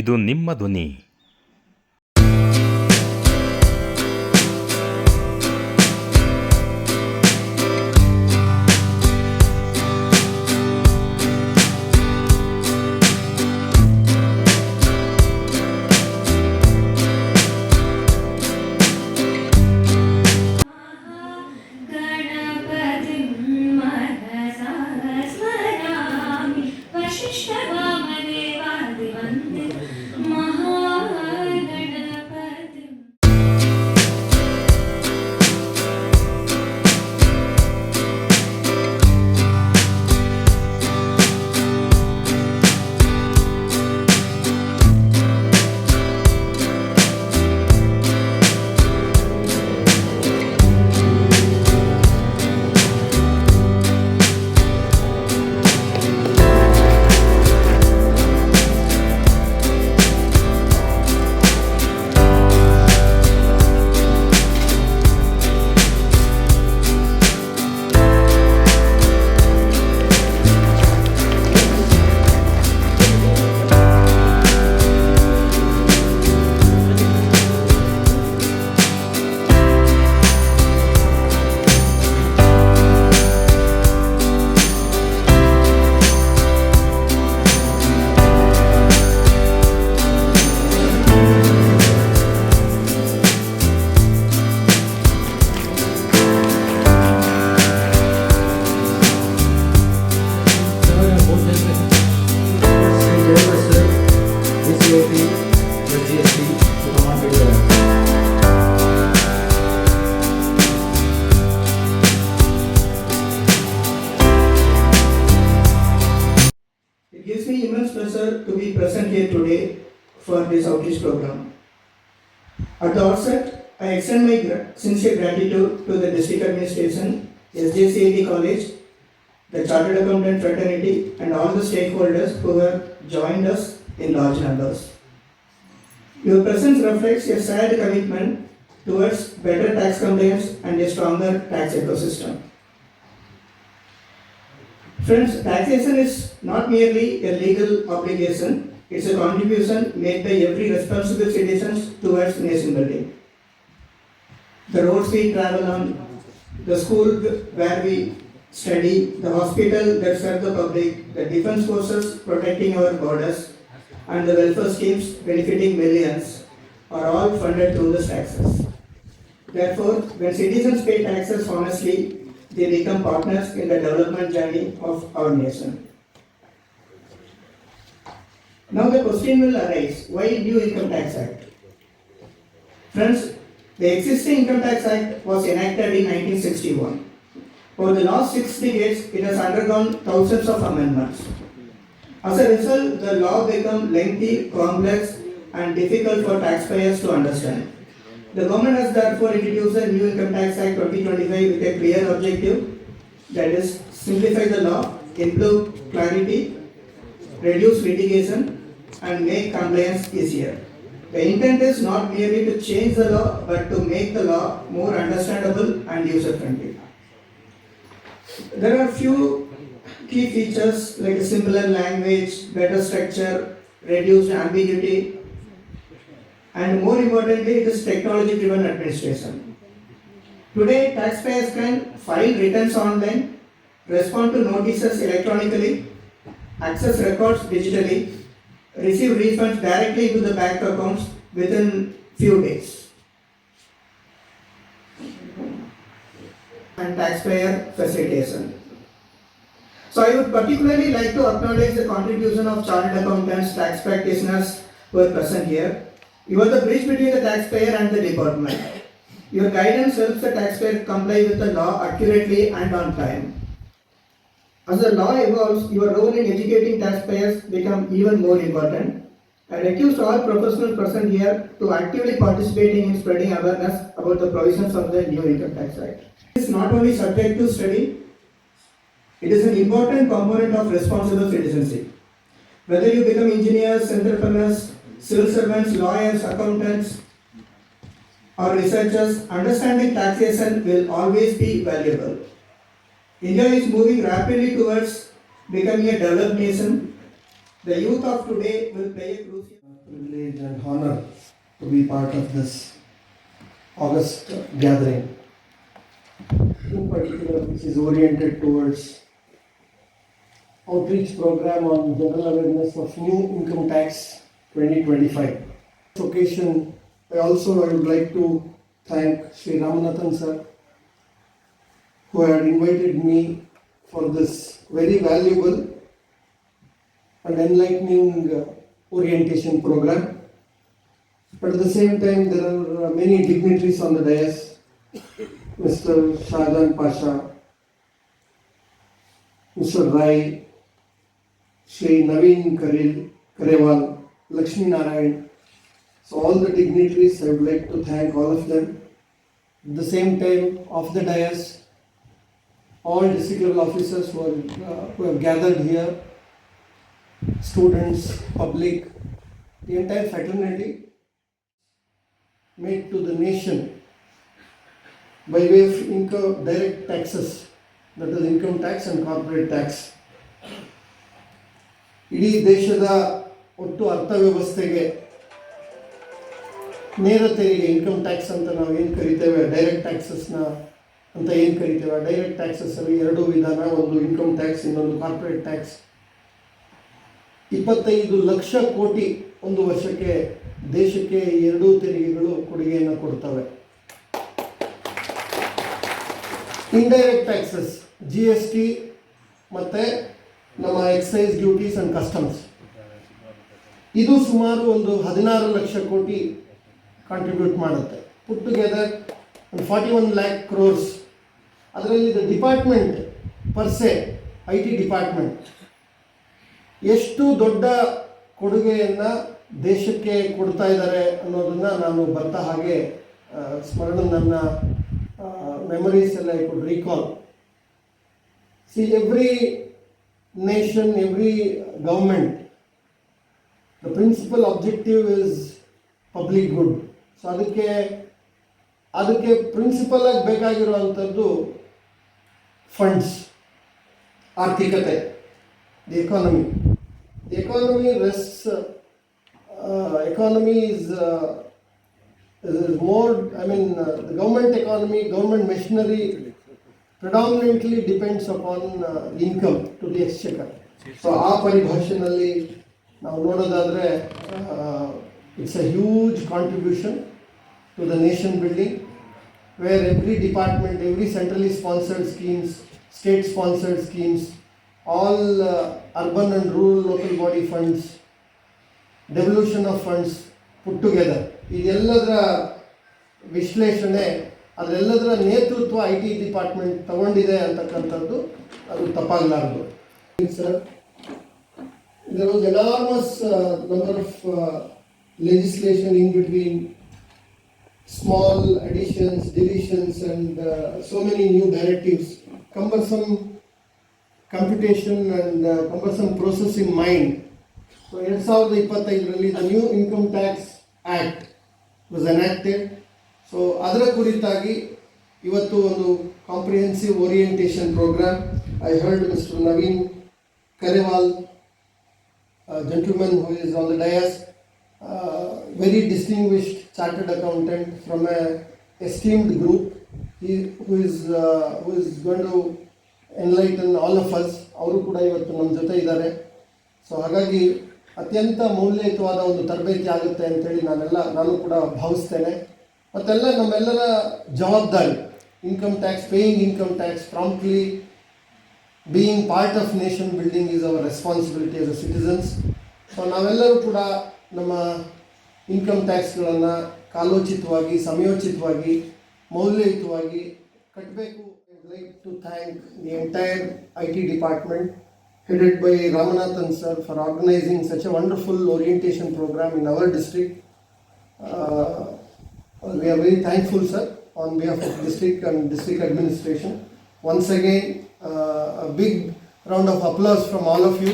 ಇದು ನಿಮ್ಮ ಧ್ವನಿ. It gives me immense pleasure to be present here today for this outreach program. At the outset, I extend my sincere gratitude to the District Administration, SJCAD College, the Chartered Accountant Fraternity, and all the stakeholders who have joined us in large numbers. Your presence reflects a shared commitment towards better tax compliance and a stronger tax ecosystem. Friends, taxation is not merely a legal obligation, it's a contribution made by every responsible citizen towards nation building. The roads we travel on, the school where we study, the hospital that serve the public, the defense forces protecting our borders, and the welfare schemes benefiting millions are all funded through the taxes. Therefore, when citizens pay taxes honestly, they become partners in the development journey of our nation. Now the question will arise, why New Income Tax Act? Friends, the existing Income Tax Act was enacted in 1961. Over the last 6 decades, it has undergone thousands of amendments. As a result, the law became lengthy, complex, and difficult for taxpayers to understand. The government has therefore introduced the New Income Tax Act 2025 with a clear objective, that is, simplify the law, improve clarity, reduce litigation, and make compliance easier. The intent is not merely to change the law, but to make the law more understandable and user-friendly. There are few key features like a simpler language, better structure, reduced ambiguity, and more importantly, it is technology-driven administration. Today, taxpayers can file returns online, respond to notices electronically, access records digitally, receive refunds directly into the bank accounts within few days. And taxpayer facilitation. So I would particularly like to acknowledge the contribution of chartered accountants, tax practitioners who are present here. You are the bridge between the taxpayer and the department. Your guidance helps the taxpayer comply with the law accurately and on time. As the law evolves, your role in educating taxpayers becomes even more important. I request all professionals present here to actively participating in spreading awareness about the provisions of the New Income Tax Act. It is not only subject to study, it is an important component of responsible citizenship. Whether you become engineers, entrepreneurs, civil servants, lawyers, accountants, or researchers, understanding taxation will always be valuable. India is moving rapidly towards becoming a developed nation. The youth of today will play a crucial role. privilege and honor to be part of this August gathering, in particular which is oriented towards outreach program on general awareness of new income tax 2025. This occasion, I would like to thank Sri Ramanathan sir, who had invited me for this very valuable and enlightening orientation program. But at the same time, there are many dignitaries on the dais, Mr. Shahjahan Pasha, Mr. Rai, Sri Naveen Karewal, Lakshmi Narayan. So all the dignitaries, I would like to thank all of them. At the same time, off the dais, all district level officers who have gathered here, students, public, the entire fraternity made to the nation by way of income direct taxes, that is income tax and corporate tax. ಇಡೀ ದೇಶದ ಒಟ್ಟು ಅರ್ಥವ್ಯವಸ್ಥೆಗೆ ನೇರ ತೆರಿಗೆ income tax ಅಂತ ನಾವು ಏನು ಕರಿತೇವೆ, direct ಟ್ಯಾಕ್ಸಸ್ನ ಅಂತ ಏನು ಕರಿತೇವೆ, ಡೈರೆಕ್ಟ್ ಟ್ಯಾಕ್ಸಸ್ಸಲ್ಲಿ ಎರಡು ವಿಧಾನ, ಒಂದು ಇನ್ಕಮ್ ಟ್ಯಾಕ್ಸ್, ಇನ್ನೊಂದು ಕಾರ್ಪೊರೇಟ್ ಟ್ಯಾಕ್ಸ್. 25 ಲಕ್ಷ ಕೋಟಿ ಒಂದು ವರ್ಷಕ್ಕೆ ದೇಶಕ್ಕೆ ಎರಡೂ ತೆರಿಗೆಗಳು ಕೊಡುಗೆಯನ್ನು ಕೊಡ್ತವೆ. ಇಂಡೈರೆಕ್ಟ್ ಟ್ಯಾಕ್ಸಸ್, GST ಮತ್ತು ನಮ್ಮ ಎಕ್ಸೈಸ್ ಡ್ಯೂಟೀಸ್ ಆ್ಯಂಡ್ ಕಸ್ಟಮ್ಸ್, ಇದು ಸುಮಾರು ಒಂದು 16 ಲಕ್ಷ ಕೋಟಿ ಕಾಂಟ್ರಿಬ್ಯೂಟ್ ಮಾಡುತ್ತೆ. Put together 41 lakh crores. ಅದರಲ್ಲಿ ಡಿಪಾರ್ಟ್ಮೆಂಟ್ ಪರ್ಸೆ, IT ಡಿಪಾರ್ಟ್ಮೆಂಟ್ ಎಷ್ಟು ದೊಡ್ಡ ಕೊಡುಗೆಯನ್ನು ದೇಶಕ್ಕೆ ಕೊಡ್ತಾ ಇದ್ದಾರೆ ಅನ್ನೋದನ್ನು ನಾನು ಬರ್ತಾ ಹಾಗೆ ನನ್ನ ಮೆಮರೀಸ್ ಎಲ್ಲ I could recall. See, every nation, every government, the principal objective is public good. So ಅದಕ್ಕೆ ಪ್ರಿನ್ಸಿಪಲ್ ಆಗಿ ಬೇಕಾಗಿರುವಂಥದ್ದು ಫಂಡ್ಸ್, ಆರ್ಥಿಕತೆ, the economy. The economy rests, economy is more, the government economy, government machinery predominantly depends upon income to the exchequer. So ಆ ಪರಿಭಾಷೆಯಲ್ಲಿ ನಾವು ನೋಡೋದಾದರೆ it's a huge contribution to the nation building, where every department, every centrally sponsored schemes, state sponsored schemes, all urban and rural local body funds, devolution of funds put together, ಇದೆಲ್ಲದರ ವಿಶ್ಲೇಷಣೆ, ಅದೆಲ್ಲದರ ನೇತೃತ್ವ IT department ತಗೊಂಡಿದೆ ಅಂತಕ್ಕಂಥದ್ದು ಅದು ತಪ್ಪಾಗಲಾರದು. Sir, there was enormous number of legislation in between, small additions, deletions, and so many new directives, cumbersome computation and cumbersome process in mind. So 2025 the new income tax act was enacted. So ಅದರ ಕುರಿತಾಗಿ ಇವತ್ತು ಒಂದು comprehensive orientation programme. I heard mister Naveen Karewal, gentleman who is on the dais, very distinguished chartered accountant from a esteemed group, who is going to enlighten all of us. ಅವರು ಕೂಡ ಇವತ್ತು ನಮ್ಮ ಜೊತೆ ಇದ್ದಾರೆ. ಸೊ ಹಾಗಾಗಿ ಅತ್ಯಂತ ಮೌಲ್ಯಯುತವಾದ ಒಂದು ತರಬೇತಿ ಆಗುತ್ತೆ ಅಂತೇಳಿ ನಾನು ಕೂಡ ಭಾವಿಸ್ತೇನೆ. ಮತ್ತೆಲ್ಲ ನಮ್ಮೆಲ್ಲರ ಜವಾಬ್ದಾರಿ, income tax, paying income tax promptly, being part of nation building is our responsibility as a citizens. So ನಾವೆಲ್ಲರೂ ಕೂಡ ನಮ್ಮ ಇನ್ಕಮ್ ಟ್ಯಾಕ್ಸ್ಗಳನ್ನು ಕಾಲೋಚಿತವಾಗಿ, ಸಮಯೋಚಿತವಾಗಿ, ಮೌಲ್ಯಯುತವಾಗಿ ಕಟ್ಟಬೇಕು. I would like to thank the entire IT department headed by Ramanathan sir for organizing such a wonderful orientation program in our district. We are very thankful, sir, on behalf of district and district administration. Once again, a big round of applause from all of you.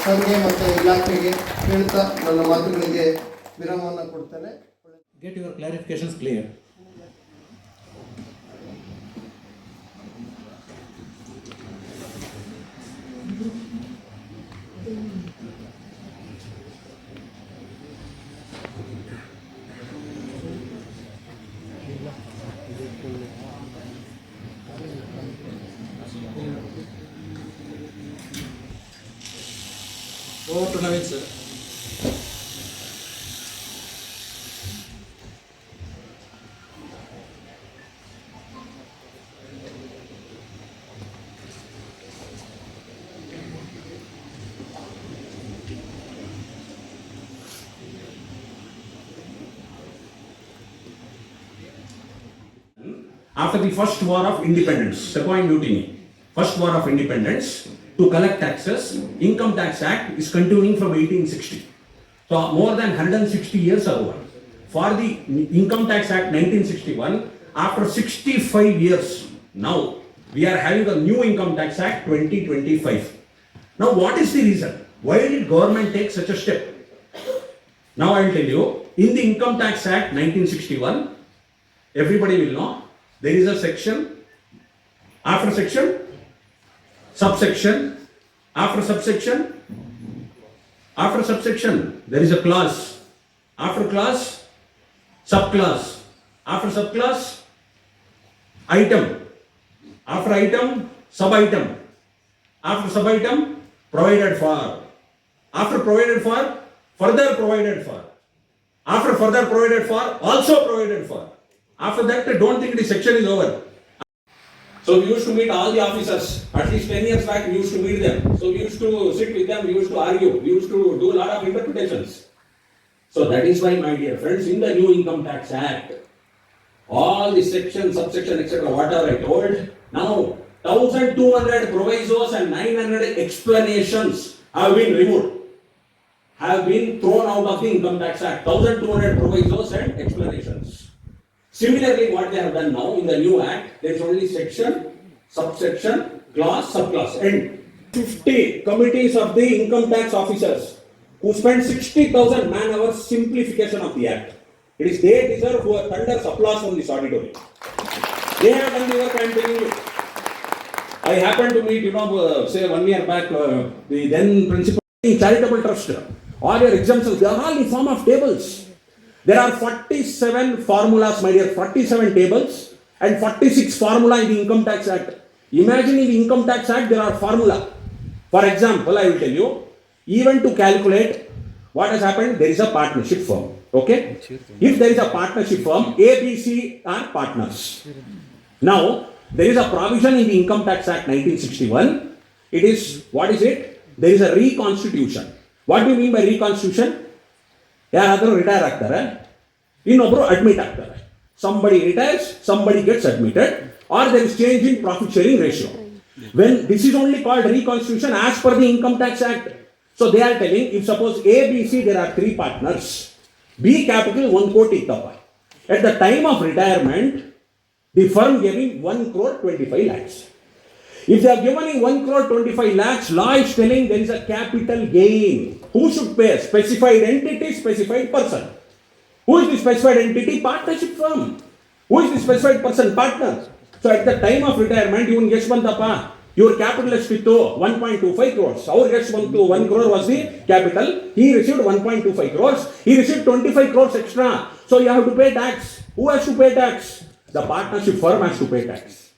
ಸರ್ಗೆ ಮತ್ತು ಇಲಾಖೆಗೆ ಹೇಳ್ತಾ ನನ್ನ ಮಾತುಗಳಿಗೆ ವಿರಾಮವನ್ನು ಕೊಡ್ತೇನೆ. Get your clarifications clear. Over to Naveen, sir. After the first war of independence, Sepoy Mutiny, first war of independence, to collect taxes, Income Tax Act is continuing from 1860. So more than 160 years ago. For the Income Tax Act 1961, after 65 years, now we are having a new Income Tax Act 2025. Now what is the reason? Why did government take such a step? Now I will tell you, in the Income Tax Act 1961, everybody will know, there is a section, after section, subsection, after subsection, there is a clause, after clause, subclause, after subclause, item, after item, subitem, after subitem, provided for, after provided for, further provided for, after further provided for, also provided for. After that, don't think the section is over. So we used to meet all the officers. At least 10 years back, we used to meet them. So we used to sit with them, we used to argue, we used to do a lot of interpretations. So that is why, my dear friends, in the new Income Tax Act, all the section, subsection, etc., whatever I told, now 1200 provisos and 900 explanations have been removed, have been thrown out of the Income Tax Act. 1200 provisos and explanations. Similarly, what they have done now in the new act, there is only section, subsection, clause, subclause, and 50 committees of the income tax officers who spent 60,000 man-hours simplification of the act. It is they deserve who are thunderous applause from this auditorium. They have done the work, I am telling you. I happened to meet, say 1 year back, the then principal charitable trust. All your exemptions, they are all in form of tables. There are 47 formulas, my dear, 47 tables and 46 formula in the Income Tax Act. Imagine in the Income Tax Act, there are formula. For example, I will tell you, even to calculate what has happened, there is a partnership firm. Okay? If there is a partnership firm, A, B, C are partners. Now, there is a provision in the Income Tax Act 1961. It is, what is it? There is a reconstitution. What do you mean by reconstitution? ಯಾರಾದರೂ retire ಆಗ್ತಾರೆ, ಇನ್ನೊಬ್ರು admit ಆಗ್ತಾರೆ. Somebody retires, somebody gets admitted, or there is change in profit sharing ratio. When this is only called reconstitution as per the Income Tax Act. So they are telling, if suppose A, B, C, there are 3 partners, B capital 1 crore ittappa. At the time of retirement, the firm giving 1 crore 25 lakhs. If they are given in 1 crore 25 lakhs, law is telling there is a capital gain. Who should pay? Specified entity, specified person. Who is the specified entity? Partnership firm. Who is the specified person? Partner. So at the time of retirement, you get bantappa. Your capital is 1.25 crores. Our gets 1 crore was the capital. He received 1.25 crores. He received 25 crores extra. So you have to pay tax. Who has to pay tax? The partnership firm has to pay tax.